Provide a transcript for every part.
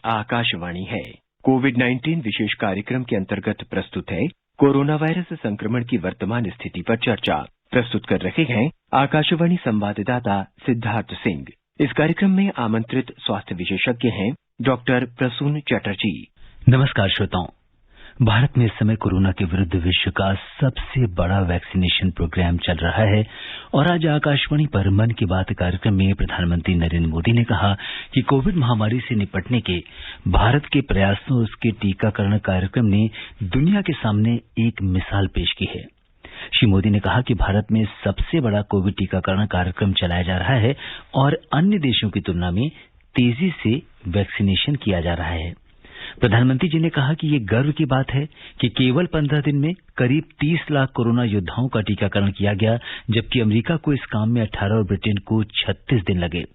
आकाशवाणी है। कोविड-19 विशेष कार्यक्रम के अंतर्गत प्रस्तुत है कोरोना वायरस संक्रमण की वर्तमान स्थिति पर चर्चा। प्रस्तुत कर रहे हैं आकाशवाणी संवाददाता सिद्धार्थ सिंह। इस कार्यक्रम में आमंत्रित स्वास्थ्य विशेषज्ञ हैं डॉक्टर प्रसून चटर्जी। नमस्कार श्रोताओं, भारत में इस समय कोरोना के विरुद्ध विश्व का सबसे बड़ा वैक्सीनेशन प्रोग्राम चल रहा है और आज आकाशवाणी पर मन की बात कार्यक्रम में प्रधानमंत्री नरेंद्र मोदी ने कहा कि कोविड महामारी से निपटने के भारत के प्रयासों और उसके टीकाकरण कार्यक्रम ने दुनिया के सामने एक मिसाल पेश की है। श्री मोदी ने कहा कि भारत में सबसे बड़ा कोविड टीकाकरण कार्यक्रम चलाया जा रहा है और अन्य देशों की तुलना में तेजी से वैक्सीनेशन किया जा रहा है। प्रधानमंत्री जी ने कहा कि ये गर्व की बात है कि केवल 15 दिन में करीब 30 लाख कोरोना योद्धाओं का टीकाकरण किया गया, जबकि अमेरिका को इस काम में 18 और ब्रिटेन को 36 दिन लगे।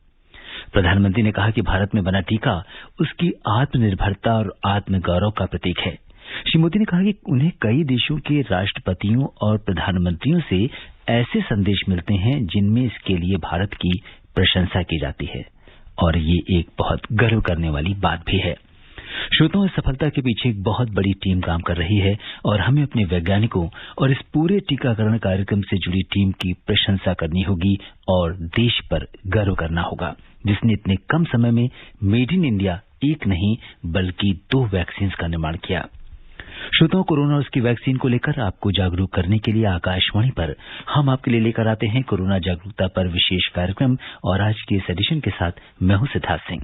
प्रधानमंत्री ने कहा कि भारत में बना टीका उसकी आत्मनिर्भरता और आत्मगौरव का प्रतीक है। श्री मोदी ने कहा कि उन्हें कई देशों के राष्ट्रपतियों और प्रधानमंत्रियों से ऐसे संदेश मिलते हैं जिनमें इसके लिए भारत की प्रशंसा की जाती है और ये एक बहुत गर्व करने वाली बात भी है। श्रोताओं, इस सफलता के पीछे एक बहुत बड़ी टीम काम कर रही है और हमें अपने वैज्ञानिकों और इस पूरे टीकाकरण कार्यक्रम से जुड़ी टीम की प्रशंसा करनी होगी और देश पर गर्व करना होगा, जिसने इतने कम समय में मेड इन इंडिया एक नहीं बल्कि 2 वैक्सीन का निर्माण किया। श्रोताओं, कोरोना और उसकी वैक्सीन को लेकर आपको जागरूक करने के लिए आकाशवाणी पर हम आपके लिए लेकर आते हैं कोरोना जागरूकता पर विशेष कार्यक्रम और आज के इस एडिशन के साथ मैं हूं सिद्धार्थ सिंह।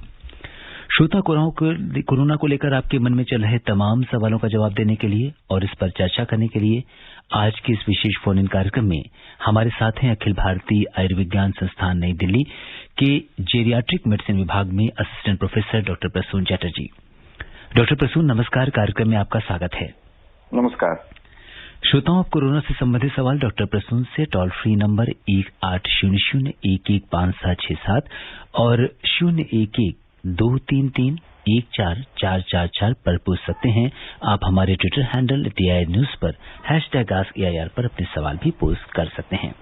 श्रोता, कोरोना को लेकर आपके मन में चल रहे तमाम सवालों का जवाब देने के लिए और इस पर चर्चा करने के लिए आज के इस विशेष फोन इन कार्यक्रम में हमारे साथ हैं अखिल भारतीय आयुर्विज्ञान संस्थान नई दिल्ली के जेरियाट्रिक मेडिसिन विभाग में assistant professor doctor Prasun Chatterjee. Doctor Prasun, नमस्कार। कार्यक्रम में आपका स्वागत है। नमस्कार। श्रोताओं, आप कोरोना से संबंधित सवाल डॉक्टर प्रसून से टोल फ्री नंबर 1800-115767 और 011-233-14444 पर पूछ सकते हैं। आप हमारे ट्विटर हैंडल TI न्यूज पर #AskAIR पर अपने सवाल भी पोस्ट कर सकते हैं।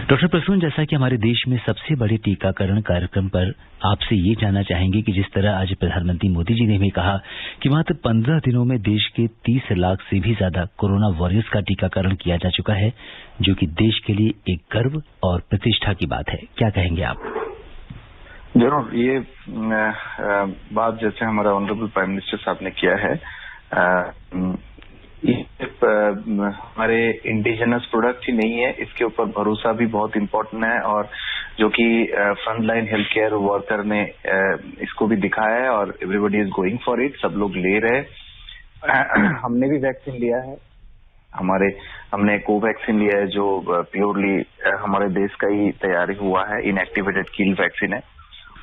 डॉक्टर प्रसून, जैसा कि हमारे देश में सबसे बड़े टीकाकरण कार्यक्रम पर आपसे ये जानना चाहेंगे कि जिस तरह आज प्रधानमंत्री मोदी जी ने भी कहा कि मात्र 15 दिनों में देश के 30 लाख से भी ज्यादा कोरोना वॉरियर्स का टीकाकरण किया जा चुका है, जो कि देश के लिए एक गर्व और प्रतिष्ठा की बात है। क्या कहेंगे आप? जरूर। ये बात जैसे हमारा ऑनरेबल प्राइम मिनिस्टर साहब ने किया है, हमारे इंडिजिनस प्रोडक्ट ही नहीं है, इसके ऊपर भरोसा भी बहुत इम्पोर्टेंट है और जो कि front line health care worker ने इसको भी दिखाया है और everybody is going for it. सब लोग ले रहे। हमने भी वैक्सीन लिया है। हमने कोवैक्सीन लिया है जो प्योरली हमारे देश का ही तैयारी हुआ है, इनएक्टिवेटेड किल वैक्सीन है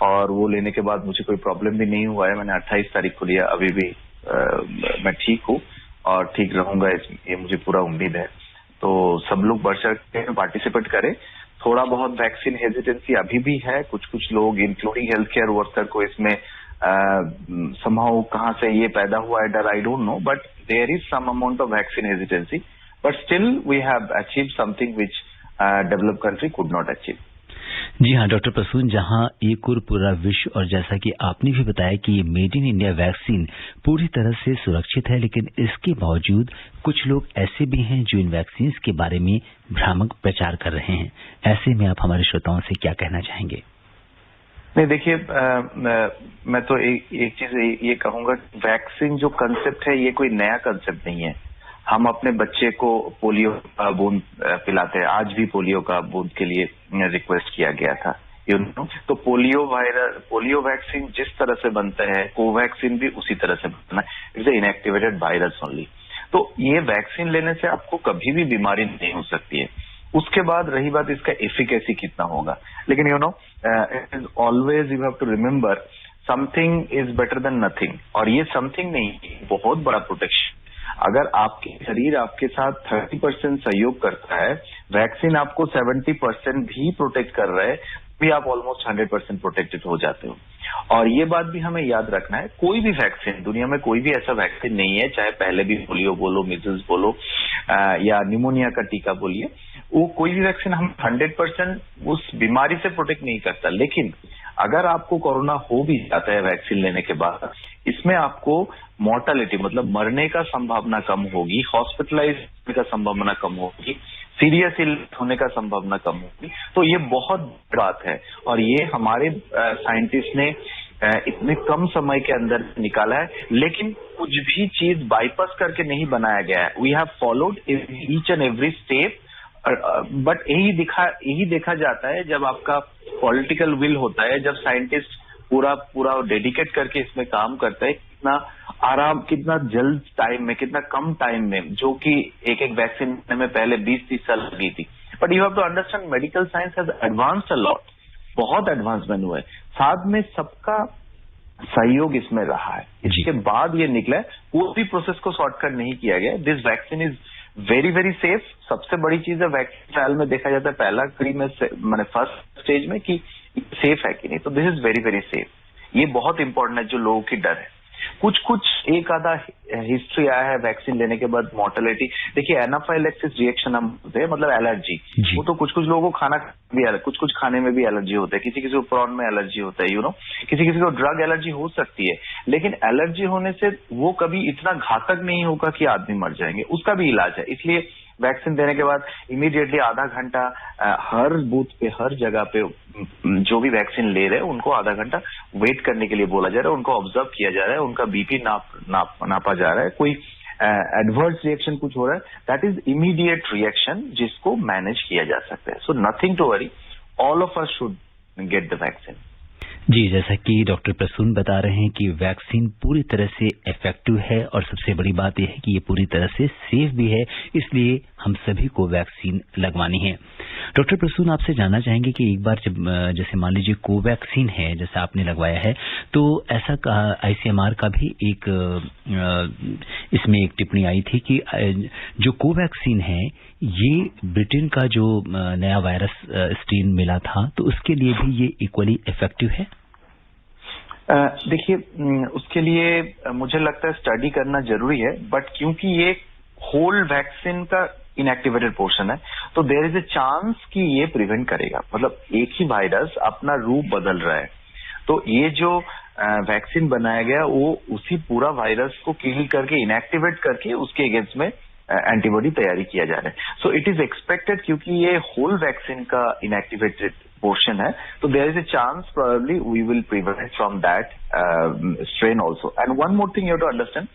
और वो लेने के बाद मुझे कोई प्रॉब्लम भी नहीं हुआ है। मैंने 28 तारीख को लिया। अभी भी मैं ठीक हूँ और ठीक रहूंगा, ये मुझे पूरा उम्मीद है। तो सब लोग बढ़ चढ़ के पार्टिसिपेट करें। थोड़ा बहुत वैक्सीन हेजिटेंसी अभी भी है। कुछ लोग इंक्लूडिंग हेल्थ केयर वर्कर को इसमें समहाउ कहाँ से ये पैदा हुआ है डर, I don't know, but there is some amount of vaccine hesitancy, but still we have achieve something which developed country could not achieve. जी हाँ डॉक्टर प्रसून, जहां एक और पूरा विश्व और जैसा कि आपने भी बताया कि ये मेड इन इंडिया वैक्सीन पूरी तरह से सुरक्षित है, लेकिन इसके बावजूद कुछ लोग ऐसे भी हैं जो इन वैक्सीन के बारे में भ्रामक प्रचार कर रहे हैं। ऐसे में आप हमारे श्रोताओं से क्या कहना चाहेंगे? नहीं, देखिए, मैं तो एक चीज ये कहूंगा, वैक्सीन जो कंसेप्ट है ये कोई नया कंसेप्ट नहीं है। हम अपने बच्चे को पोलियो का बूंद पिलाते हैं। आज भी पोलियो का बूंद के लिए रिक्वेस्ट किया गया था, तो पोलियो वैक्सीन जिस तरह से बनता है, कोवैक्सीन भी उसी तरह से बनना है। It's inactivated virus only. तो ये वैक्सीन लेने से आपको कभी भी बीमारी नहीं हो सकती है। उसके बाद रही बात इसका एफिकेसी कितना होगा, लेकिन it is always you have to remember something is better than nothing. और ये समथिंग नहीं, बहुत बड़ा प्रोटेक्शन। अगर आपके शरीर आपके साथ 30% सहयोग करता है, वैक्सीन आपको 70% भी प्रोटेक्ट कर रहा है, भी आप ऑलमोस्ट 100% प्रोटेक्टेड हो जाते हो। और ये बात भी हमें याद रखना है, कोई भी वैक्सीन, दुनिया में कोई भी ऐसा वैक्सीन नहीं है, चाहे पहले भी पोलियो बोलो, मीजल्स बोलो या निमोनिया का टीका बोलिए, वो कोई भी वैक्सीन हम 100% उस बीमारी से प्रोटेक्ट नहीं करता। लेकिन अगर आपको कोरोना हो भी जाता है वैक्सीन लेने के बाद, इसमें आपको मॉर्टेलिटी मतलब मरने का संभावना कम होगी, हॉस्पिटलाइज होने का संभावना कम होगी, सीरियस इलनेस होने का संभावना कम होगी। तो ये बहुत बात है और ये हमारे साइंटिस्ट ने इतने कम समय के अंदर निकाला है। लेकिन कुछ भी चीज बाईपास करके नहीं बनाया गया है। We have followed each and every step, but यही देखा जाता है जब आपका पॉलिटिकल विल होता है, जब साइंटिस्ट पूरा डेडिकेट करके इसमें काम करता है, कितना आराम, कितना जल्द टाइम में, कितना कम टाइम में, जो कि एक वैक्सीन में पहले 20-30 साल लगी थी। But you have to understand medical science has advanced a lot, बहुत एडवांसमेंट हुआ है। साथ में सबका सहयोग इसमें रहा है, इसके बाद ये निकला है। पूरी प्रोसेस को शॉर्टकट नहीं किया गया। This vaccine is very very safe. सबसे बड़ी चीज है वैक्सीन ट्रायल में देखा जाता है पहला कड़ी में मैंने फर्स्ट स्टेज में कि सेफ है कि नहीं, तो this is very very safe. ये बहुत इंपॉर्टेंट है जो लोगों की डर है। कुछ एक आधा हिस्ट्री आया है वैक्सीन लेने के बाद मॉर्टेलिटी। देखिए एनाफाइलैक्सिस रिएक्शन हम होते हैं, मतलब एलर्जी, वो तो कुछ लोगों को खाना भी कुछ खाने में भी एलर्जी होता है, किसी को प्रॉन में एलर्जी होता है, किसी को ड्रग एलर्जी हो सकती है। लेकिन एलर्जी होने से वो कभी इतना घातक नहीं होगा कि आदमी मर जाएंगे, उसका भी इलाज है। इसलिए वैक्सीन देने के बाद इमीडिएटली आधा घंटा हर बूथ पे, हर जगह पे जो भी वैक्सीन ले रहे हैं उनको आधा घंटा वेट करने के लिए बोला जा रहा है, उनको ऑब्जर्व किया जा रहा है, उनका बीपी नापा जा रहा है। कोई एडवर्स रिएक्शन कुछ हो रहा है, दैट इज इमीडिएट रिएक्शन जिसको मैनेज किया जा सकता है। So nothing to worry, all of us should get the vaccine. जी, जैसा कि डॉक्टर प्रसून बता रहे हैं कि वैक्सीन पूरी तरह से इफेक्टिव है और सबसे बड़ी बात यह है कि ये पूरी तरह से सेफ भी है, इसलिए हम सभी को वैक्सीन लगवानी है। डॉक्टर प्रसून, आपसे जानना चाहेंगे कि एक बार जब जैसे मान लीजिए कोवैक्सीन है, जैसा आपने लगवाया है, तो ऐसा आईसीएमआर का भी एक इसमें एक टिप्पणी आई थी कि जो कोवैक्सीन है ये ब्रिटेन का जो नया वायरस स्ट्रेन मिला था, तो उसके लिए भी ये इक्वली इफेक्टिव है। देखिए, उसके लिए मुझे लगता है स्टडी करना जरूरी है, बट क्योंकि ये होल वैक्सीन का इनएक्टिवेटेड पोर्शन है, तो देयर इज ए चांस कि ये प्रिवेंट करेगा। मतलब एक ही वायरस अपना रूप बदल रहा है, तो ये जो वैक्सीन बनाया गया वो उसी पूरा वायरस को किल करके, इनएक्टिवेट करके उसके अगेंस्ट में एंटीबॉडी तैयारी किया जा रहा है। सो इट इज एक्सपेक्टेड, क्योंकि ये होल वैक्सीन का इनएक्टिवेटेड पोर्शन है, तो there is a chance probably we will prevent from that strain also. And one more thing you have to understand,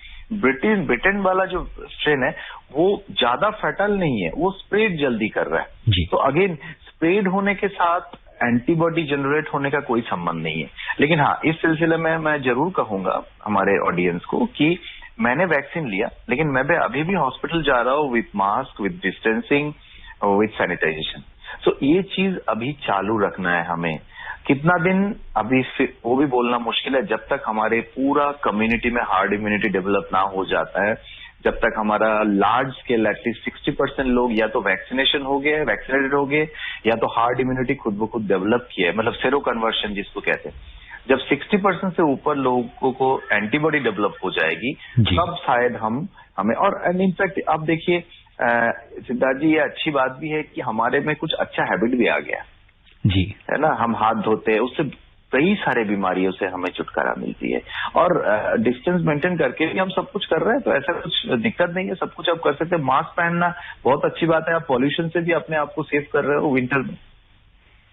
Britain वाला जो स्ट्रेन है वो ज्यादा फैटल नहीं है, वो स्प्रेड जल्दी कर रहा है। तो अगेन स्प्रेड होने के साथ एंटीबॉडी जनरेट होने का कोई संबंध नहीं है। लेकिन हाँ, इस सिलसिले में मैं जरूर कहूंगा हमारे ऑडियंस को कि मैंने वैक्सीन लिया, लेकिन मैं भी अभी हॉस्पिटल जा रहा हूँ with mask, with distancing, with sanitization. So ये चीज अभी चालू रखना है हमें। कितना दिन अभी वो भी बोलना मुश्किल है, जब तक हमारे पूरा कम्युनिटी में हार्ड इम्यूनिटी डेवलप ना हो जाता है, जब तक हमारा लार्ज स्केल एटलीस्ट 60% लोग या तो वैक्सीनेशन हो गए, वैक्सीनेटेड हो गए, या तो हार्ड इम्यूनिटी खुद ब खुद डेवलप किया है, मतलब सेरो कन्वर्शन जिसको कहते हैं। जब 60% से ऊपर लोगों को एंटीबॉडी डेवलप हो जाएगी, तब शायद हमें और इनफैक्ट आप देखिए सिद्धार्थ जी, ये अच्छी बात भी है कि हमारे में कुछ अच्छा हैबिट भी आ गया जी, है ना। हम हाथ धोते हैं, उससे कई सारे बीमारियों से हमें छुटकारा मिलती है, और डिस्टेंस मेंटेन करके भी हम सब कुछ कर रहे हैं, तो ऐसा कुछ दिक्कत नहीं है, सब कुछ आप कर सकते हैं। मास्क पहनना बहुत अच्छी बात है, आप पॉल्यूशन से भी अपने आप को सेव कर रहे हो विंटर में।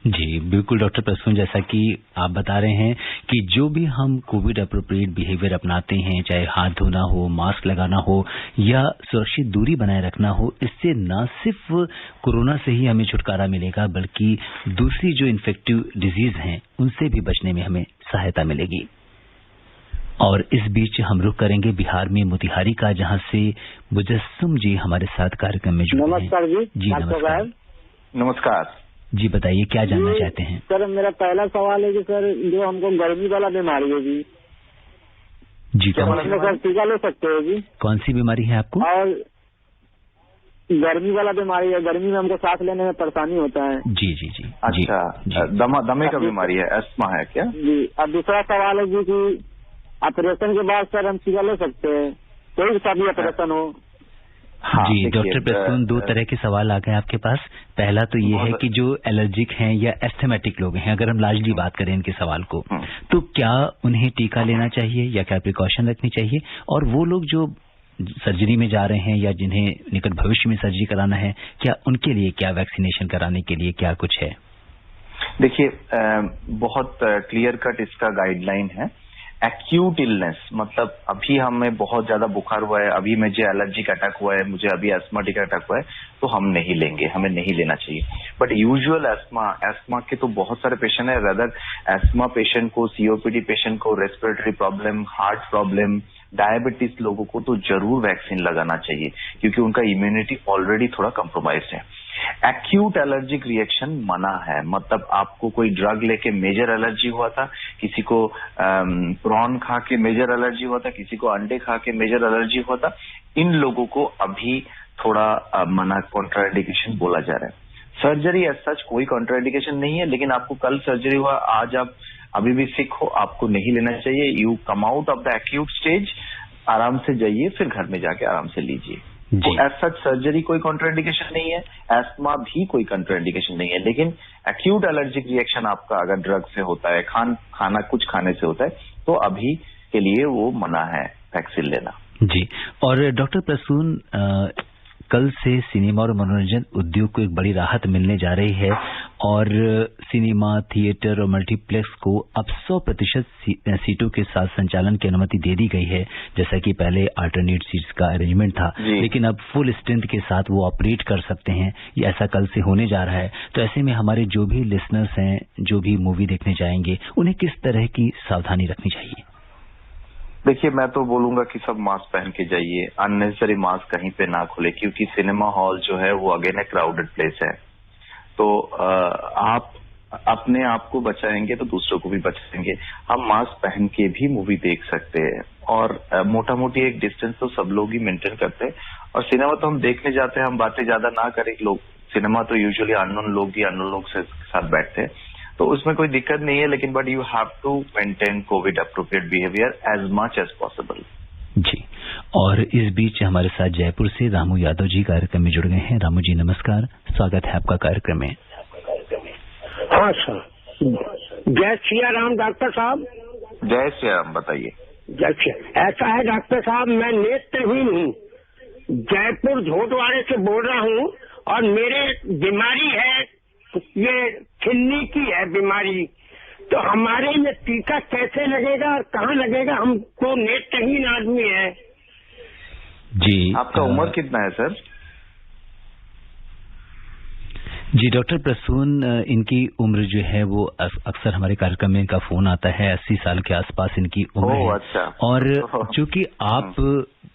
जी बिल्कुल डॉक्टर प्रसून, जैसा कि आप बता रहे हैं कि जो भी हम कोविड अप्रोप्रिएट बिहेवियर अपनाते हैं, चाहे हाथ धोना हो, मास्क लगाना हो या सुरक्षित दूरी बनाए रखना हो, इससे न सिर्फ कोरोना से ही हमें छुटकारा मिलेगा, बल्कि दूसरी जो इन्फेक्टिव डिजीज हैं उनसे भी बचने में हमें सहायता मिलेगी। और इस बीच हम रुख करेंगे बिहार में मोतिहारी का, जहां से मुजस्सम जी हमारे साथ कार्यक्रम में जुड़े हैं। नमस्कार जी। नमस्कार। नमस्कार जी, बताइए क्या जानना चाहते हैं। सर, मेरा पहला सवाल है कि सर जो हमको गर्मी वाला बीमारी है जी, सर टीका ले सकते हैं जी? कौन सी बीमारी है आपको? और गर्मी वाला बीमारी है, गर्मी में हमको सांस लेने में परेशानी होता है। जी जी जी। अच्छा, दमे का बीमारी है, अस्थमा है क्या? जी। अब दूसरा सवाल है जी कि ऑपरेशन के बाद सर हम टीका ले सकते हैं, कोई सा भी ऑपरेशन हो? हाँ, जी डॉक्टर प्रसून, दो तरह के सवाल आ गए आपके पास। पहला तो ये है कि जो एलर्जिक हैं या एस्थमेटिक लोग हैं, अगर हम लार्जली बात करें इनके सवाल को, तो क्या उन्हें टीका लेना चाहिए या क्या प्रिकॉशन रखनी चाहिए? और वो लोग जो सर्जरी में जा रहे हैं या जिन्हें निकट भविष्य में सर्जरी कराना है, क्या उनके लिए क्या वैक्सीनेशन कराने के लिए क्या कुछ है? देखिए, बहुत क्लियर कट इसका गाइडलाइन है। एक्यूट इलनेस मतलब अभी हमें बहुत ज्यादा बुखार हुआ है, अभी मुझे एलर्जिक अटैक हुआ है, मुझे अभी एस्थमेटिक अटैक हुआ है, तो हम नहीं लेंगे, हमें नहीं लेना चाहिए। बट यूजुअल एस्थमा के तो बहुत सारे पेशेंट है। रदर एस्थमा पेशेंट को, सीओपीडी पेशेंट को, respiratory problem, heart problem, diabetes लोगों को तो जरूर वैक्सीन लगाना चाहिए, क्योंकि उनका इम्यूनिटी ऑलरेडी थोड़ा कॉम्प्रोमाइज्ड है। एक्यूट एलर्जिक रिएक्शन मना है, मतलब आपको कोई ड्रग लेके मेजर एलर्जी हुआ था, किसी को प्रॉन खा के मेजर एलर्जी हुआ था, किसी को अंडे खा के मेजर एलर्जी हुआ था, इन लोगों को अभी थोड़ा मना, कॉन्ट्राइंडिकेशन बोला जा रहा है। सर्जरी एज सच कोई कॉन्ट्राइंडिकेशन नहीं है, लेकिन आपको कल सर्जरी हुआ, आज आप अभी भी सिक हो, आपको नहीं लेना चाहिए। You come out of the acute stage, आराम से जाइए, फिर घर में जाके आराम से लीजिए। तो एज सच सर्जरी कोई कॉन्ट्राइंडिकेशन नहीं है, एस्थमा भी कोई कॉन्ट्राइंडिकेशन नहीं है, लेकिन एक्यूट एलर्जिक रिएक्शन आपका अगर ड्रग से होता है, खाना कुछ खाने से होता है, तो अभी के लिए वो मना है वैक्सीन लेना। जी। और डॉक्टर प्रसून, कल से सिनेमा और मनोरंजन उद्योग को एक बड़ी राहत मिलने जा रही है और सिनेमा, थिएटर और मल्टीप्लेक्स को अब 100% सीटों के साथ संचालन की अनुमति दे दी गई है, जैसा कि पहले अल्टरनेट सीट्स का अरेंजमेंट था, लेकिन अब फुल स्ट्रेंथ के साथ वो ऑपरेट कर सकते हैं। ये ऐसा कल से होने जा रहा है। तो ऐसे में हमारे जो भी लिसनर्स हैं, जो भी मूवी देखने जाएंगे, उन्हें किस तरह की सावधानी रखनी चाहिए? देखिए, मैं तो बोलूंगा कि सब मास्क पहन के जाइए, अननेसेसरी मास्क कहीं पे ना खोले, क्योंकि सिनेमा हॉल जो है वो अगेन ए क्राउडेड प्लेस है। तो आप अपने आप को बचाएंगे तो दूसरों को भी बचाएंगे। हम मास्क पहन के भी मूवी देख सकते हैं और मोटा मोटी एक डिस्टेंस तो सब लोग ही मेंटेन करते हैं। और सिनेमा तो हम देखने जाते हैं, हम बातें ज्यादा ना करें। लोग सिनेमा तो यूजुअली अननोन लोग ही अननोन लोग के साथ बैठते हैं, तो उसमें कोई दिक्कत नहीं है, लेकिन but you have to maintain Covid appropriate behaviour as much as possible. जी। और इस बीच हमारे साथ जयपुर से रामू यादव जी कार्यक्रम में जुड़ गए हैं। रामू जी नमस्कार, स्वागत है आपका कार्यक्रम में। हाँ सर, जय श्री राम डॉक्टर साहब। जय श्री राम, बताइए। जय श्री। ऐसा है डॉक्टर साहब, मैं नेत्रहीन हूँ, जयपुर झोटवाड़े से बोल रहा हूँ और मेरे बीमारी है, ये खिल्ली की है बीमारी। तो हमारे में टीका कैसे लगेगा और कहाँ लगेगा? हमको नेत्रहीन आदमी है। जी। आपका उम्र कितना है सर? जी डॉक्टर प्रसून, इनकी उम्र जो है वो अक्सर हमारे कार्यक्रम में इनका फोन आता है, 80 साल के आसपास इनकी उम्र है। अच्छा। और चूंकि आप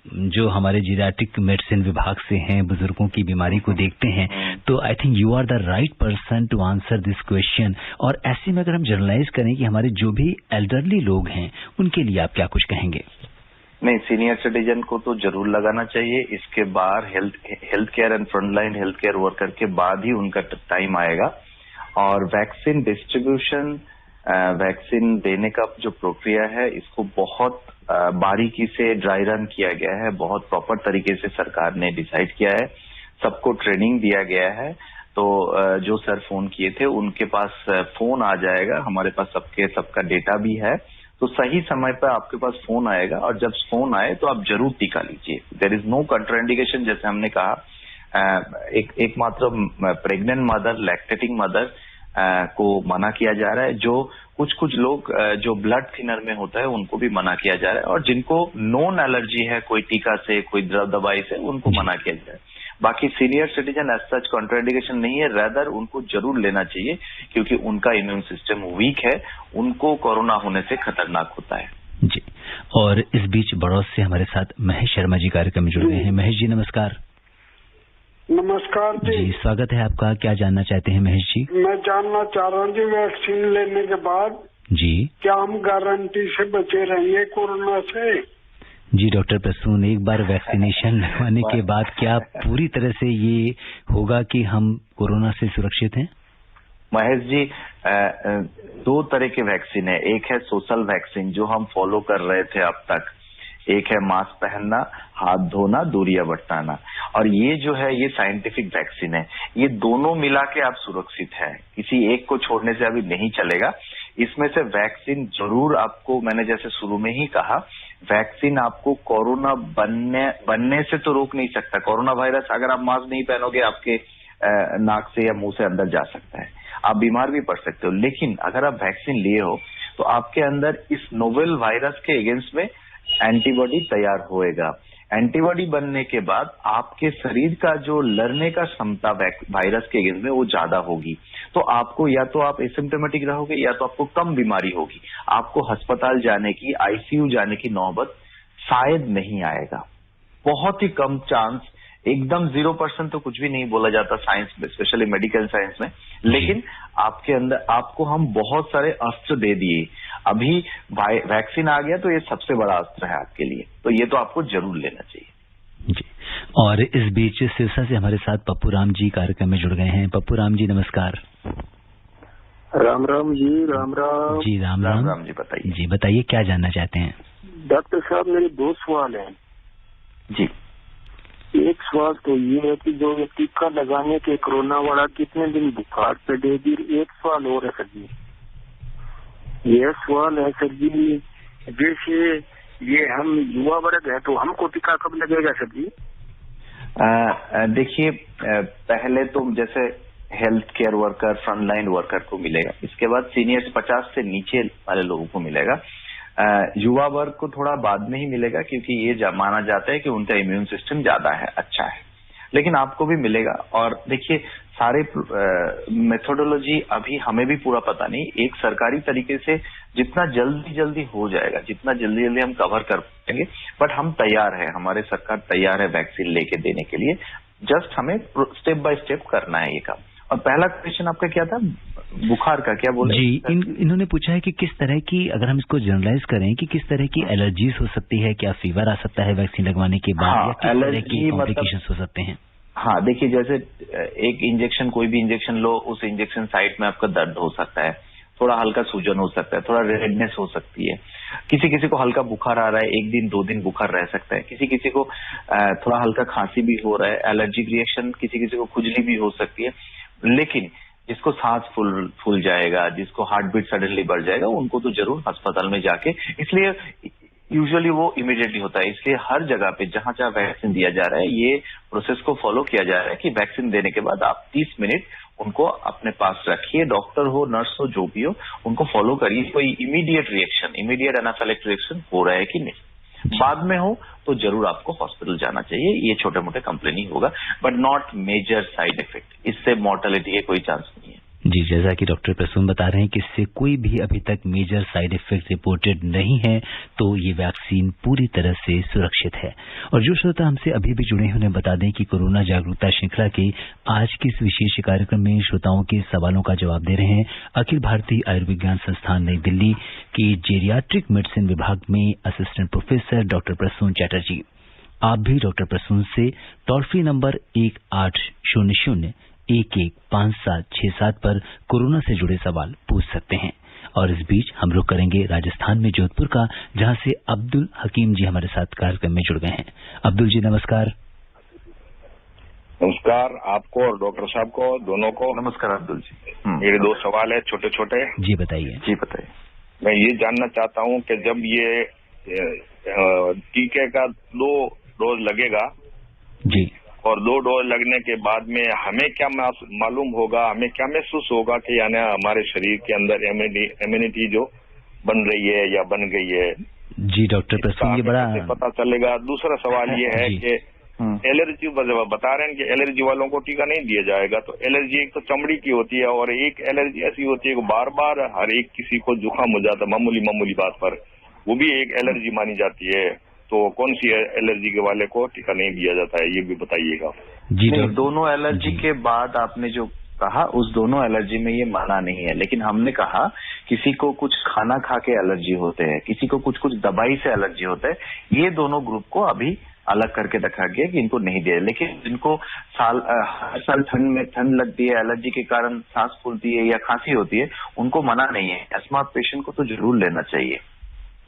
जो हमारे जीरियाट्रिक मेडिसिन विभाग से हैं, बुजुर्गों की बीमारी को देखते हैं, तो I think you are the right person to answer this question. और ऐसे में अगर हम जनरलाइज करें कि हमारे जो भी एल्डरली लोग हैं, उनके लिए आप क्या कुछ कहेंगे? नहीं, सीनियर सिटीजन को तो जरूर लगाना चाहिए। इसके बाद health care and frontline health care worker के बाद ही उनका टाइम आएगा। और वैक्सीन डिस्ट्रीब्यूशन, वैक्सीन देने का जो प्रक्रिया है, इसको बहुत बारीकी से ड्राई रन किया गया है, बहुत प्रॉपर तरीके से सरकार ने डिसाइड किया है, सबको ट्रेनिंग दिया गया है। तो जो सर फोन किए थे उनके पास फोन आ जाएगा, हमारे पास सबका डेटा भी है, तो सही समय पर आपके पास फोन आएगा और जब फोन आए तो आप जरूर टीका लीजिए। There is no contraindication. जैसे हमने कहा, एक मात्र प्रेग्नेंट मदर, लैक्टेटिंग मदर को मना किया जा रहा है। जो कुछ लोग जो ब्लड थिनर में होता है उनको भी मना किया जा रहा है, और जिनको नॉन एलर्जी है कोई टीका से, कोई दवाई से, उनको मना किया जा रहा है। बाकी senior citizen as such contraindication नहीं है, रेदर उनको जरूर लेना चाहिए, क्योंकि उनका इम्यून सिस्टम वीक है, उनको कोरोना होने से खतरनाक होता है। जी। और इस बीच बड़ौद से हमारे साथ महेश शर्मा जी कार्यक्रम में जुड़ गए हैं। महेश जी नमस्कार। नमस्कार जी। स्वागत है आपका। क्या जानना चाहते हैं महेश जी? मैं जानना चाह रहा हूँ जी, वैक्सीन लेने के बाद जी क्या हम गारंटी से बचे रहेंगे कोरोना से? जी डॉक्टर प्रसून, एक बार वैक्सीनेशन लगवाने के बाद क्या पूरी तरह से ये होगा कि हम कोरोना से सुरक्षित हैं? महेश जी, 2 तरह के वैक्सीन है। एक है सोशल वैक्सीन जो हम फॉलो कर रहे थे अब तक, एक है मास्क पहनना, हाथ धोना, दूरियां बरतना। और ये जो है ये साइंटिफिक वैक्सीन है, ये दोनों मिला के आप सुरक्षित है, किसी एक को छोड़ने से अभी नहीं चलेगा। इसमें से वैक्सीन जरूर आपको, मैंने जैसे शुरू में ही कहा, वैक्सीन आपको कोरोना बनने से तो रोक नहीं सकता। कोरोना वायरस अगर आप मास्क नहीं पहनोगे आपके नाक से या मुंह से अंदर जा सकता है, आप बीमार भी पड़ सकते हो। लेकिन अगर आप वैक्सीन लिए हो तो आपके अंदर इस नोवेल वायरस के अगेंस्ट में एंटीबॉडी तैयार होएगा। एंटीबॉडी बनने के बाद आपके शरीर का जो लड़ने का क्षमता वायरस के अगेंस्ट में वो ज्यादा होगी। तो आपको या तो आप एसिम्प्टोमेटिक रहोगे या तो आपको कम बीमारी होगी। आपको अस्पताल जाने की, आईसीयू जाने की नौबत शायद नहीं आएगा। बहुत ही कम चांस, एकदम 0% तो कुछ भी नहीं बोला जाता साइंस में, स्पेशली मेडिकल साइंस में। लेकिन आपके अंदर आपको हम बहुत सारे अस्त्र दे दिए। अभी वैक्सीन आ गया तो ये सबसे बड़ा अस्त्र है आपके लिए, तो ये तो आपको जरूर लेना चाहिए जी। और इस बीच सिरसा से हमारे साथ पप्पू राम जी कार्यक्रम में जुड़ गए हैं। पप्पू राम जी नमस्कार। राम राम जी। राम राम जी। राम राम जी। बताइए जी, बताइए क्या जानना चाहते हैं? डॉक्टर साहब मेरे 2 सवाल हैं जी। एक सवाल तो ये है कि जो ये टीका लगाने के कोरोना वाला कितने दिन बुखार पे देगी। एक सवाल और है सर जी, ये सवाल है सर जी, जैसे ये हम युवा वर्ग है तो हमको टीका कब लगेगा सर जी? देखिए, पहले तो जैसे health care worker, frontline worker को मिलेगा, इसके बाद सीनियर्स 50 से नीचे वाले लोगों को मिलेगा। युवा वर्ग को थोड़ा बाद में ही मिलेगा क्योंकि ये माना जाता है कि उनका इम्यून सिस्टम ज्यादा है, अच्छा है। लेकिन आपको भी मिलेगा। और देखिए, सारे मेथोडोलॉजी अभी हमें भी पूरा पता नहीं, एक सरकारी तरीके से जितना जल्दी हो जाएगा, जितना जल्दी हम कवर कर पाएंगे। बट हम तैयार है, हमारे सरकार तैयार है वैक्सीन लेके देने के लिए। जस्ट हमें स्टेप बाय स्टेप करना है ये काम। और पहला क्वेश्चन आपका क्या था, बुखार का, क्या बोले जी? इन्होंने पूछा है कि किस तरह की, अगर हम इसको जनरलाइज करें, कि किस तरह की एलर्जीज हो सकती है, क्या फीवर आ सकता है वैक्सीन लगवाने के बाद, या किस तरह की कॉम्प्लिकेशंस हो सकते हैं? हाँ, देखिए, जैसे एक इंजेक्शन, कोई भी इंजेक्शन लो, उस इंजेक्शन साइट में आपका दर्द हो सकता है, थोड़ा हल्का सूजन हो सकता है, थोड़ा रेडनेस हो सकती है, किसी को हल्का बुखार आ रहा है, 1 दिन 2 दिन बुखार रह सकता है, किसी को थोड़ा हल्का खांसी भी हो रहा है, एलर्जिक रिएक्शन, किसी को खुजली भी हो सकती है। लेकिन जिसको सांस फूल जाएगा, जिसको हार्ट बीट सडनली बढ़ जाएगा, उनको तो जरूर अस्पताल में जाके, इसलिए यूजुअली वो इमीडिएटली होता है। इसलिए हर जगह पे जहां वैक्सीन दिया जा रहा है, ये प्रोसेस को फॉलो किया जा रहा है कि वैक्सीन देने के बाद आप 30 मिनट उनको अपने पास रखिए, डॉक्टर हो, नर्स हो, जो भी हो, उनको फॉलो करिए। कोई इमीडिएट एनाफिलैक्टिक रिएक्शन हो रहा है कि नहीं, बाद में हो तो जरूर आपको हॉस्पिटल जाना चाहिए। ये छोटे मोटे कंप्लेन ही होगा, but not major side effect. इससे मॉर्टेलिटी के कोई चांस नहीं है। जी, जैसा कि डॉक्टर प्रसून बता रहे हैं कि इससे कोई भी अभी तक मेजर साइड इफेक्ट रिपोर्टेड नहीं है, तो ये वैक्सीन पूरी तरह से सुरक्षित है। और जो श्रोता हमसे अभी भी जुड़े हैं उन्हें बता दें कि कोरोना जागरूकता श्रृंखला के आज के इस विशेष कार्यक्रम में श्रोताओं के सवालों का जवाब दे रहे हैं अखिल भारतीय आयुर्विज्ञान संस्थान नई दिल्ली के जेरियाट्रिक मेडिसिन विभाग में assistant professor doctor Prasun Chatterjee. आप भी डॉक्टर प्रसून से टोल फ्री नंबर 1800-115767 पर कोरोना से जुड़े सवाल पूछ सकते हैं। और इस बीच हम रुख करेंगे राजस्थान में जोधपुर का, जहां से अब्दुल हकीम जी हमारे साथ कार्यक्रम में जुड़ गए हैं। अब्दुल जी नमस्कार। नमस्कार आपको और डॉक्टर साहब को, दोनों को नमस्कार अब्दुल जी। मेरे 2 सवाल है छोटे छोटे। जी बताइए। जी बताइए। मैं ये जानना चाहता हूँ कि जब ये टीके का 2 डोज लगेगा जी, और 2 डोज लगने के बाद में हमें क्या मालूम होगा, हमें क्या महसूस होगा कि यानी हमारे शरीर के अंदर इम्यूनिटी जो बन रही है या बन गई है? जी डॉक्टर प्रसून, ये बड़ा पता चलेगा। दूसरा सवाल ये है कि एलर्जी बता रहे हैं कि एलर्जी वालों को टीका नहीं दिया जाएगा, तो एलर्जी एक तो चमड़ी की होती है और एक एलर्जी ऐसी होती है कि बार बार हर एक किसी को जुकाम हो जाता है मामूली बात पर, वो भी एक एलर्जी मानी जाती है। तो कौन सी एलर्जी के वाले को टीका नहीं दिया जाता है, ये भी बताइएगा। जी, दोनों एलर्जी के बाद आपने जो कहा, उस दोनों एलर्जी में ये माना नहीं है। लेकिन हमने कहा किसी को कुछ खाना खा के एलर्जी होते हैं, किसी को कुछ दवाई से एलर्जी होता है, ये दोनों ग्रुप को अभी अलग करके रखा गया कि इनको नहीं दिया। लेकिन जिनको हर साल ठंड लगती है, एलर्जी के कारण सांस फूलती है या खांसी होती है, उनको मना नहीं है। अस्थमा पेशेंट को तो जरूर लेना चाहिए।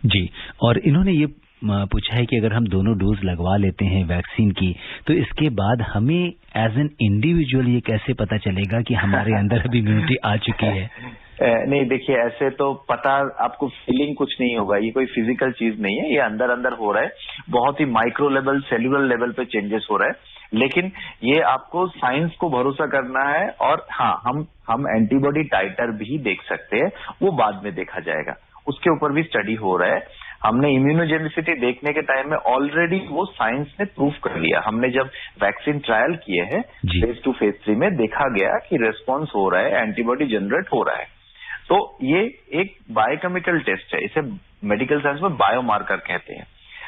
जी, और इन्होंने ये पूछा है कि अगर हम दोनों डोज लगवा लेते हैं वैक्सीन की, तो इसके बाद हमें एज एन इंडिविजुअल ये कैसे पता चलेगा कि हमारे अंदर अभी इम्यूनिटी आ चुकी है? नहीं, देखिए ऐसे तो पता आपको फीलिंग कुछ नहीं होगा, ये कोई फिजिकल चीज नहीं है, ये अंदर अंदर हो रहा है, बहुत ही माइक्रो लेवल, सेल्यूलर लेवल पे चेंजेस हो रहा है। लेकिन ये आपको साइंस को भरोसा करना है, और हाँ, हम एंटीबॉडी टाइटर भी देख सकते हैं, वो बाद में देखा जाएगा, उसके ऊपर भी स्टडी हो रहा है। हमने इम्यूनोजेनिसिटी देखने के टाइम में ऑलरेडी वो साइंस ने प्रूफ कर लिया। हमने जब वैक्सीन ट्रायल किए हैं फेज 2 फेज 3 में, देखा गया कि रिस्पॉन्स हो रहा है, एंटीबॉडी जनरेट हो रहा है। तो ये एक बायोकेमिकल टेस्ट है, इसे मेडिकल साइंस में बायोमार्कर कहते हैं।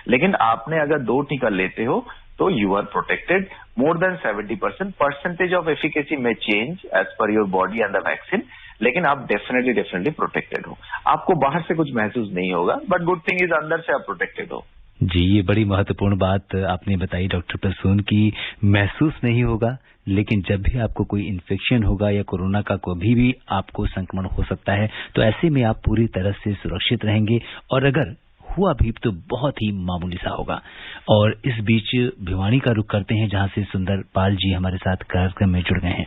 लेकिन आपने अगर 2 टीका लेते हो तो you are protected more than 70%। Percentage of efficacy में change as per your body and the vaccine, लेकिन आप डेफिनेटली प्रोटेक्टेड हो। आपको बाहर से कुछ महसूस नहीं होगा, बट गुड थिंग इज अंदर से आप प्रोटेक्टेड हो। जी, ये बड़ी महत्वपूर्ण बात आपने बताई डॉक्टर प्रसून की, महसूस नहीं होगा, लेकिन जब भी आपको कोई इन्फेक्शन होगा या कोरोना का कोई भी आपको संक्रमण हो सकता है, तो ऐसे में आप पूरी तरह से सुरक्षित रहेंगे, और अगर हुआ भी तो बहुत ही मामूली सा होगा। और इस बीच भिवानी का रुख करते हैं, जहां से सुंदर पाल जी हमारे साथ कार्यक्रम में जुड़ गए हैं।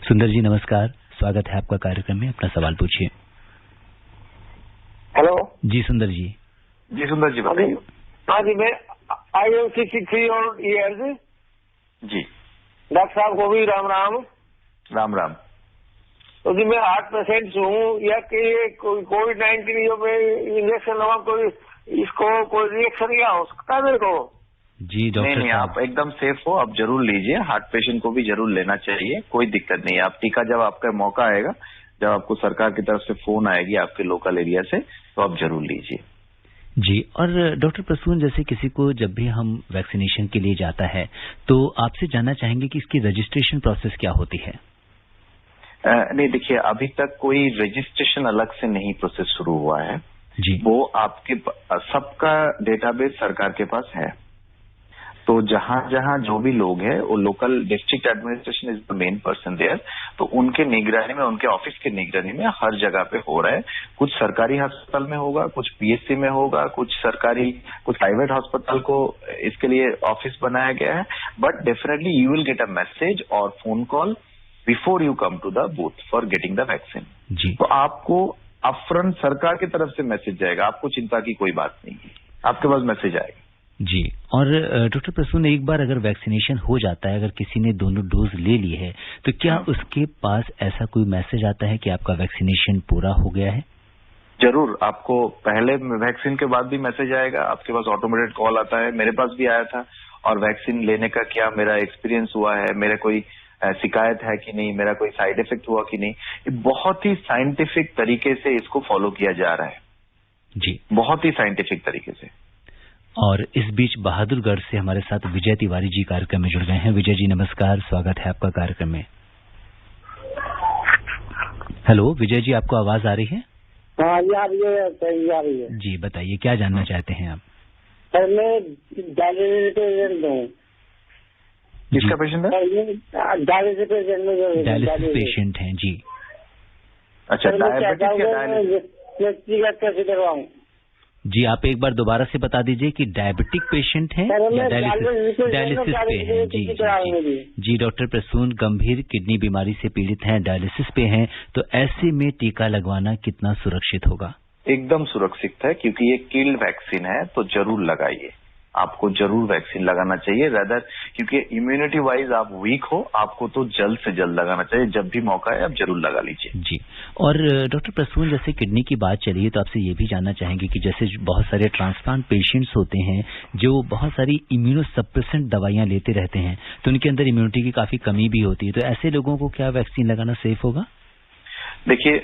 सुंदर जी नमस्कार, स्वागत है आपका कार्यक्रम में, अपना सवाल पूछिए। हेलो जी सुंदर जी बताइए। हाँ जी, मैं आई एम 63 ईयर्स जी। डॉक्टर साहब को भी राम राम। राम राम। तो जी मैं 8% हूँ, या कि कोविड-19 जो मैं इंजेक्शन लगा, कोई इसको कोई रिएक्शन या हो सकता है मेरे को? जी डॉक्टर नहीं, आप एकदम सेफ हो, आप जरूर लीजिए। हार्ट पेशेंट को भी जरूर लेना चाहिए, कोई दिक्कत नहीं है। आप टीका जब आपका मौका आएगा, जब आपको सरकार की तरफ से फोन आएगी आपके लोकल एरिया से, तो आप जरूर लीजिए। जी, और डॉक्टर प्रसून, जैसे किसी को जब भी हम वैक्सीनेशन के लिए जाता है, तो आपसे जानना चाहेंगे कि इसकी रजिस्ट्रेशन प्रोसेस क्या होती है? नहीं, देखिए अभी तक कोई रजिस्ट्रेशन अलग से नहीं प्रोसेस शुरू हुआ है जी। वो आपके सबका डेटाबेस सरकार के पास है, तो जहां जहां जो भी लोग हैं, वो local district administration is the main person there, तो उनके निगरानी में, उनके ऑफिस के निगरानी में हर जगह पे हो रहा है। कुछ सरकारी अस्पताल में होगा, कुछ पीएचसी में होगा, कुछ प्राइवेट हॉस्पिटल को इसके लिए ऑफिस बनाया गया है। But definitely you will get a message और phone call before you come to the booth for getting the vaccine जी। तो आपको अपफ्रंट सरकार की तरफ से मैसेज जाएगा, आपको चिंता की कोई बात नहीं है, आपके पास मैसेज आएगा जी। और डॉक्टर प्रसून, एक बार अगर वैक्सीनेशन हो जाता है, अगर किसी ने दोनों डोज ले ली है, तो क्या उसके पास ऐसा कोई मैसेज आता है कि आपका वैक्सीनेशन पूरा हो गया है? जरूर, आपको पहले वैक्सीन के बाद भी मैसेज आएगा, आपके पास ऑटोमेटेड कॉल आता है, मेरे पास भी आया था। और वैक्सीन लेने का क्या मेरा एक्सपीरियंस हुआ है, मेरे कोई शिकायत है कि नहीं, मेरा कोई साइड इफेक्ट हुआ कि नहीं, ये बहुत ही साइंटिफिक तरीके से इसको फॉलो किया जा रहा है जी, बहुत ही साइंटिफिक तरीके से। और इस बीच बहादुरगढ़ से हमारे साथ विजय तिवारी जी कार्यक्रम में जुड़ गए हैं। विजय जी नमस्कार, स्वागत है आपका कार्यक्रम में। हेलो विजय जी, आपको आवाज आ रही है? हाँ, आ रही है जी, बताइए क्या जानना चाहते हैं आप? सर मैं डायलिसिस पेशेंट हूँ। किसका पेशेंट है? डायलिसिस पेशेंट हैं जी। अच्छा, डायबिटिक या डायलिसिस कैसे करवाऊँ? जी, आप एक बार दोबारा से बता दीजिए कि डायबिटिक पेशेंट हैं या डायलिसिस पे हैं? जी, डॉक्टर प्रसून गंभीर किडनी बीमारी से पीड़ित हैं, डायलिसिस पे हैं, तो ऐसे में टीका लगवाना कितना सुरक्षित होगा? एकदम सुरक्षित है, क्योंकि ये किल्ड वैक्सीन है, तो जरूर लगाइए, आपको जरूर वैक्सीन लगाना चाहिए। रदर क्योंकि इम्यूनिटी वाइज आप वीक हो, आपको तो जल्द से जल्द लगाना चाहिए, जब भी मौका है आप जरूर लगा लीजिए। जी, और डॉक्टर प्रसून, जैसे किडनी की बात चली है, तो आपसे ये भी जानना चाहेंगे कि जैसे बहुत सारे ट्रांसप्लांट पेशेंट्स होते हैं जो बहुत सारी इम्यूनोसप्रेसेंट दवाइयां लेते रहते हैं, तो उनके अंदर इम्यूनिटी की काफी कमी भी होती है, तो ऐसे लोगों को क्या वैक्सीन लगाना सेफ होगा? देखिए,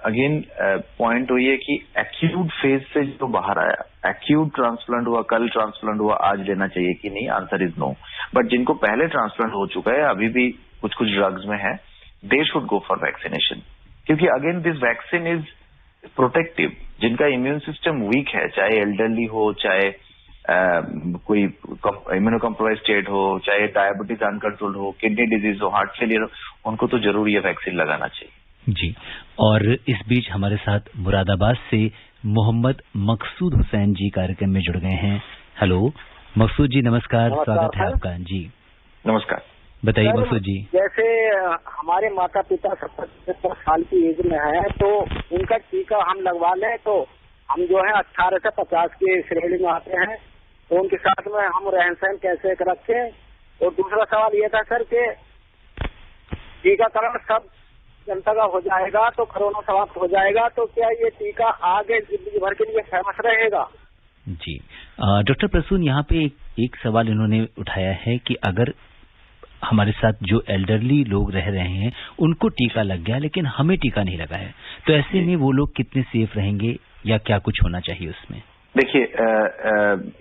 अगेन पॉइंट वही है कि एक्यूट फेज से जो बाहर आया, एक्यूट ट्रांसप्लांट हुआ, कल ट्रांसप्लांट हुआ, आज लेना चाहिए कि नहीं? Answer is no. बट जिनको पहले ट्रांसप्लांट हो चुका है, अभी भी कुछ ड्रग्स में है, they should go for vaccination, क्योंकि again this vaccine is protective. जिनका इम्यून सिस्टम वीक है, चाहे एल्डरली हो, चाहे कोई इम्यूनो कॉम्प्रोमाइज स्टेट हो, चाहे डायबिटीज अनकंट्रोल्ड हो, किडनी डिजीज हो, हार्ट फेलियर हो, उनको तो जरूर ये वैक्सीन लगाना चाहिए। जी। और इस बीच हमारे साथ मुरादाबाद से मोहम्मद मकसूद हुसैन जी कार्यक्रम में जुड़ गए हैं। हेलो मकसूद जी, नमस्कार, स्वागत है आपका। जी नमस्कार, बताइए मकसूद जी। जैसे हमारे माता पिता 70 साल की एज में है, तो उनका टीका हम लगवा लें तो हम जो है 18 से 50 की श्रेणी में आते हैं, तो उनके साथ में हम रहन सहन कैसे रखें। और दूसरा सवाल ये था सर कि टीकाकरण सब जनता का हो जाएगा तो कोरोना समाप्त हो जाएगा, तो क्या ये टीका आगे जिंदगी भर के लिए फेमस रहेगा? जी डॉक्टर प्रसून, यहाँ पे एक सवाल इन्होंने उठाया है कि अगर हमारे साथ जो एल्डरली लोग रह रहे हैं उनको टीका लग गया लेकिन हमें टीका नहीं लगा है, तो ऐसे में वो लोग कितने सेफ रहेंगे या क्या कुछ होना चाहिए उसमें? देखिए,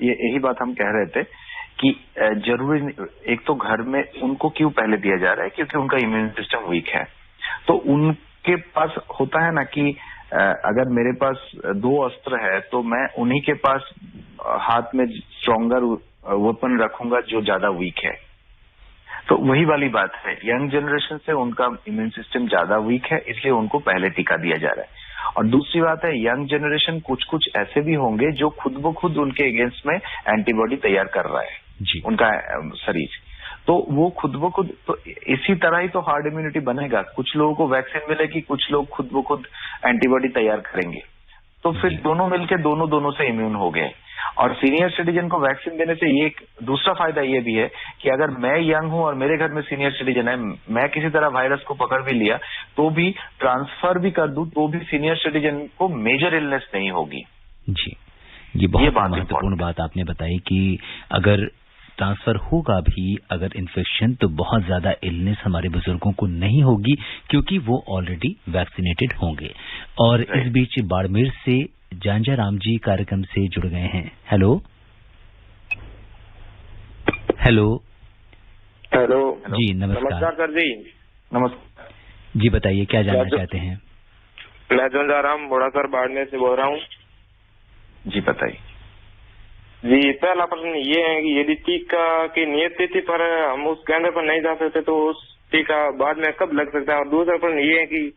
यही बात हम कह रहे थे कि जरूरी, एक तो घर में उनको क्यों पहले दिया जा रहा है, क्योंकि उनका इम्यून सिस्टम वीक है। तो उनके पास होता है ना कि अगर मेरे पास 2 अस्त्र है तो मैं उन्हीं के पास हाथ में स्ट्रॉन्गर वेपन रखूंगा जो ज्यादा वीक है। तो वही वाली बात है, यंग जनरेशन से उनका इम्यून सिस्टम ज्यादा वीक है, इसलिए उनको पहले टीका दिया जा रहा है। और दूसरी बात है, यंग जनरेशन कुछ ऐसे भी होंगे जो खुद ब खुद उनके अगेंस्ट में एंटीबॉडी तैयार कर रहा है जी, उनका शरीर। तो वो खुद ब खुद, तो इसी तरह ही तो हार्ड इम्यूनिटी बनेगा। कुछ लोगों को वैक्सीन मिलेगी, कुछ लोग खुद ब खुद एंटीबॉडी तैयार करेंगे, तो फिर दोनों मिलके दोनों से इम्यून हो गए। और सीनियर सिटीजन को वैक्सीन देने से ये दूसरा फायदा ये भी है कि अगर मैं यंग हूं और मेरे घर में सीनियर सिटीजन है, मैं किसी तरह वायरस को पकड़ भी लिया तो भी ट्रांसफर भी कर दूं तो भी सीनियर सिटीजन को मेजर इलनेस नहीं होगी। जी, ये बहुत महत्वपूर्ण बात आपने बताई कि अगर ट्रांसफर होगा भी अगर इन्फेक्शन, तो बहुत ज्यादा इलनेस हमारे बुजुर्गों को नहीं होगी क्योंकि वो ऑलरेडी वैक्सीनेटेड होंगे। और इस बीच बाड़मेर से जांजा राम जी कार्यक्रम से जुड़ गए हैं। हेलो हेलो हेलो जी, नमस्कार सर जी। नमस्कार जी, बताइए क्या जानना चाहते हैं? मैं जांजा राम बोड़ासर बाड़मेर से बोल रहा हूँ जी, बताइए जी। पहला प्रश्न ये है कि यदि टीका की नियत तिथि पर हम उस केंद्र पर नहीं जा सकते तो उस टीका बाद में कब लग सकता है? और दूसरा प्रश्न ये है कि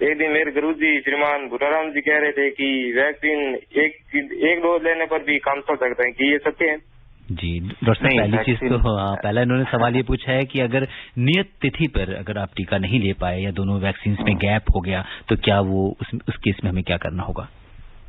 एक दिन मेरे गुरुजी श्रीमान भूटाराम जी कह रहे थे कि वैक्सीन एक डोज लेने पर भी काम चल सकता है, कि ये सत्य है? जी डॉक्टर साहब, पहली चीज तो पहला इन्होंने सवाल ये पूछा है कि अगर नियत तिथि पर अगर आप टीका नहीं ले पाए या दोनों वैक्सीन में गैप हो गया तो क्या वो उस केस में हमें क्या करना होगा?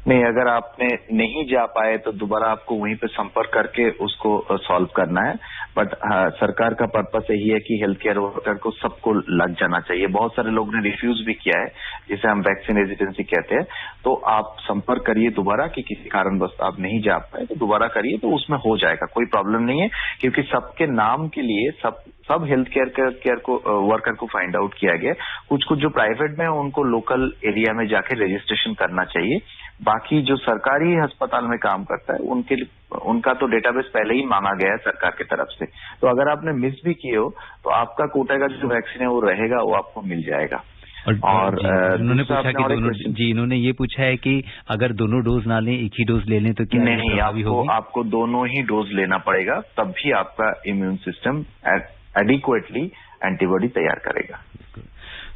नहीं, अगर आपने नहीं जा पाए तो दोबारा आपको वहीं पे संपर्क करके उसको सॉल्व करना है। बट सरकार का पर्पस यही है कि हेल्थ केयर वर्कर को सबको लग जाना चाहिए। बहुत सारे लोग ने रिफ्यूज भी किया है, जिसे हम वैक्सीन हेजिटेंसी कहते हैं। तो आप संपर्क करिए दोबारा कि किसी कारणवश आप नहीं जा पाए तो दोबारा करिए, तो उसमें हो जाएगा, कोई प्रॉब्लम नहीं है। क्योंकि सबके नाम के लिए सब हेल्थ केयर को वर्कर को फाइंड आउट किया गया। कुछ जो प्राइवेट में है उनको लोकल एरिया में जाके रजिस्ट्रेशन करना चाहिए। बाकी जो सरकारी अस्पताल में काम करता है उनका तो डेटाबेस पहले ही मांगा गया है सरकार की तरफ से। तो अगर आपने मिस भी किए हो तो आपका कोटा का जो वैक्सीन है वो रहेगा, वो आपको मिल जाएगा। और उन्होंने पूछा कि इन्होंने ये पूछा है कि अगर दोनों डोज ना लें, एक ही डोज ले लें तो क्या नहीं, आपको दोनों ही डोज लेना पड़ेगा, तब भी आपका इम्यून सिस्टम एडिक्वेटली एंटीबॉडी तैयार करेगा।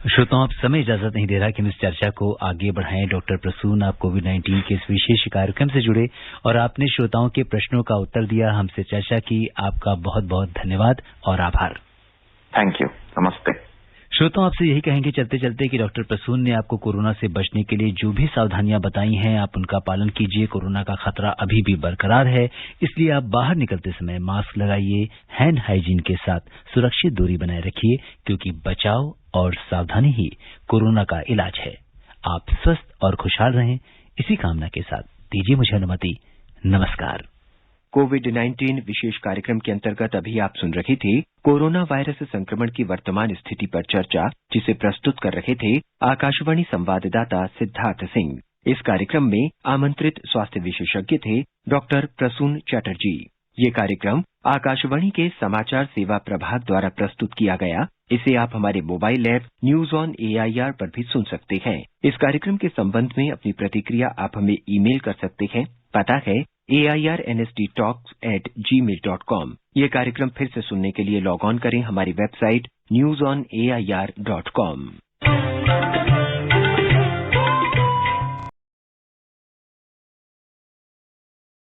श्रोताओं, आप समय इजाजत नहीं दे रहा कि हम इस चर्चा को आगे बढ़ाएं। डॉक्टर प्रसून, आप कोविड-19 के इस विशेष कार्यक्रम से जुड़े और आपने श्रोताओं के प्रश्नों का उत्तर दिया, हमसे चर्चा की। आपका बहुत बहुत धन्यवाद और आभार। थैंक यू, नमस्ते। श्रोताओं, आपसे यही कहेंगे चलते चलते कि डॉक्टर प्रसून ने आपको कोरोना से बचने के लिए जो भी सावधानियां बताई हैं, आप उनका पालन कीजिए। कोरोना का खतरा अभी भी बरकरार है, इसलिए आप बाहर निकलते समय मास्क लगाइए, हैंड हाइजीन के साथ सुरक्षित दूरी बनाए रखिए, क्योंकि बचाव और सावधानी ही कोरोना का इलाज है। आप स्वस्थ और खुशहाल रहें, इसी कामना के साथ दीजिए मुझे अनुमति। नमस्कार। कोविड-19 विशेष कार्यक्रम के अंतर्गत अभी आप सुन रहे थे कोरोना वायरस संक्रमण की वर्तमान स्थिति पर चर्चा, जिसे प्रस्तुत कर रहे थे आकाशवाणी संवाददाता सिद्धार्थ सिंह। इस कार्यक्रम में आमंत्रित स्वास्थ्य विशेषज्ञ थे डॉक्टर प्रसून चटर्जी। ये कार्यक्रम आकाशवाणी के समाचार सेवा प्रभाग द्वारा प्रस्तुत किया गया। इसे आप हमारे mobile app news on AIR पर भी सुन सकते हैं। इस कार्यक्रम के संबंध में अपनी प्रतिक्रिया आप हमें ईमेल कर सकते हैं। पता है airnsttalks@gmail.com। ये कार्यक्रम फिर से सुनने के लिए लॉग ऑन करें हमारी वेबसाइट newsonair.com।